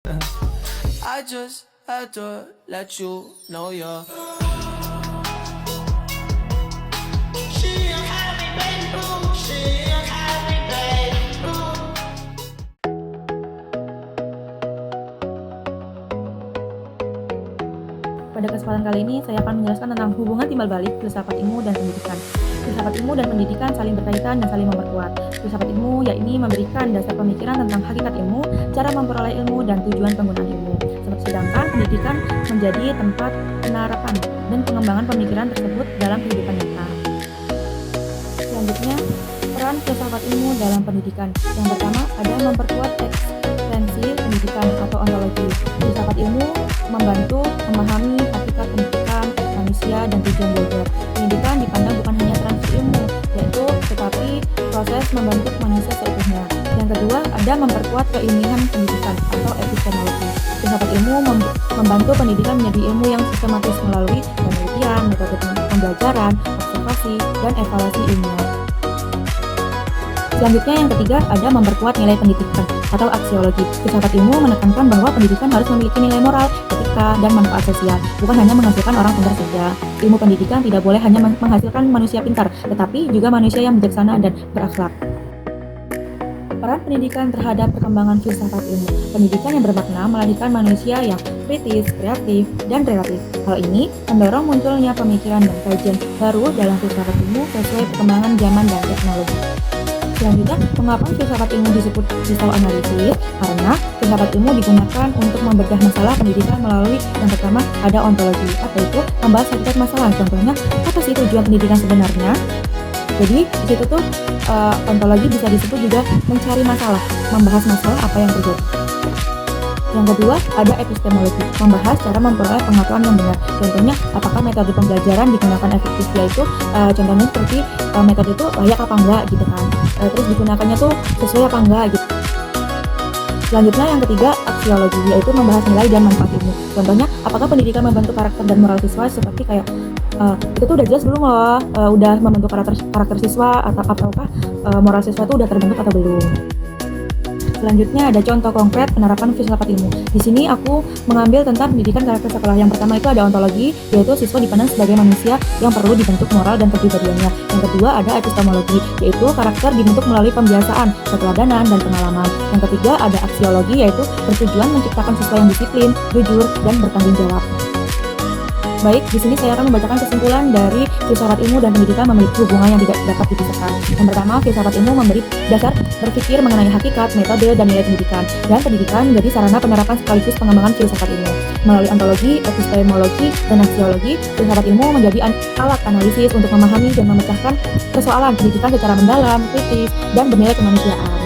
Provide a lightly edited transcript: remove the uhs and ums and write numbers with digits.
I just had to let you know you're. She a happy baby boo. She a happy baby boo. Pada kesempatan kali ini, saya akan menjelaskan tentang hubungan timbal balik filsafat ilmu dan pendidikan. Filsafat ilmu dan pendidikan saling berkaitan dan saling memperkuat. Filsafat ilmu yakni memberikan dasar pemikiran tentang hakikat ilmu, cara memperoleh ilmu, dan tujuan penggunaan ilmu. Sedangkan pendidikan menjadi tempat penerapan dan pengembangan pemikiran tersebut dalam kehidupan nyata. Selanjutnya, peran filsafat ilmu dalam pendidikan. Yang pertama, ada memperkuat eksistensi pendidikan atau ontologi. Filsafat ilmu membantu memahami hakikat pendidikan manusia dan tujuan belajar. Pendidikan dipandang bukan hanya transfer ilmu, tetapi proses membentuk manusia seutuhnya. Yang kedua, ada memperkuat keilmihan pendidikan atau epistemologi. Filsafat ilmu membantu pendidikan menjadi ilmu yang sistematis melalui penelitian, metode pembelajaran, observasi, dan evaluasi ilmiah. Selanjutnya yang ketiga ada memperkuat nilai pendidikan atau aksiologi. Filsafat ilmu menekankan bahwa pendidikan harus memiliki nilai moral, etika, dan manfaat sosial, bukan hanya menghasilkan orang pintar saja. Ilmu pendidikan tidak boleh hanya menghasilkan manusia pintar, tetapi juga manusia yang bijaksana dan berakhlak. Peran pendidikan terhadap perkembangan filsafat ilmu. Pendidikan yang bermakna melahirkan manusia yang kritis, kreatif, dan relatif. Hal ini mendorong munculnya pemikiran dan kajian baru dalam filsafat ilmu sesuai perkembangan zaman dan teknologi. Selanjutnya, mengapa filsafat ilmu disebut pisau analisis? Karena filsafat ilmu digunakan untuk membedah masalah pendidikan melalui yang pertama ada ontologi, apa itu membahas hakikat masalah. Contohnya, apa sih tujuan pendidikan sebenarnya? Jadi di situ tuh ontologi bisa disebut juga mencari masalah, membahas masalah apa yang terjadi. Yang kedua, ada epistemologi, membahas cara memperoleh pengetahuan yang benar. Contohnya, apakah metode pembelajaran digunakan efektif, yaitu contohnya seperti metode itu layak apa enggak gitu kan. Terus digunakannya tuh sesuai apa enggak gitu. Selanjutnya yang ketiga, aksiologi, yaitu membahas nilai dan manfaat ilmu. Contohnya, apakah pendidikan membentuk karakter dan moral siswa seperti kayak itu tuh udah jelas belum loh, udah membentuk karakter siswa ataukah moral siswa itu udah terbentuk atau belum. Selanjutnya ada contoh konkret penerapan filsafat ilmu. Di sini aku mengambil tentang pendidikan karakter sekolah. Yang pertama itu ada ontologi, yaitu siswa dipandang sebagai manusia yang perlu dibentuk moral dan kepribadiannya. Yang kedua ada epistemologi, yaitu karakter dibentuk melalui pembiasaan, keteladanan, dan pengalaman. Yang ketiga ada aksiologi, yaitu bertujuan menciptakan siswa yang disiplin, jujur, dan bertanggung jawab. Baik, di sini saya akan membacakan kesimpulan dari filsafat ilmu dan pendidikan memiliki hubungan yang tidak dapat dipisahkan. Yang pertama, filsafat ilmu memberi dasar berpikir mengenai hakikat, metode, dan nilai pendidikan. Dan pendidikan menjadi sarana penerapan sekaligus pengembangan filsafat ilmu. Melalui ontologi, epistemologi, dan aksiologi, filsafat ilmu menjadi alat analisis untuk memahami dan memecahkan persoalan pendidikan secara mendalam, kritis, dan bernilai kemanusiaan.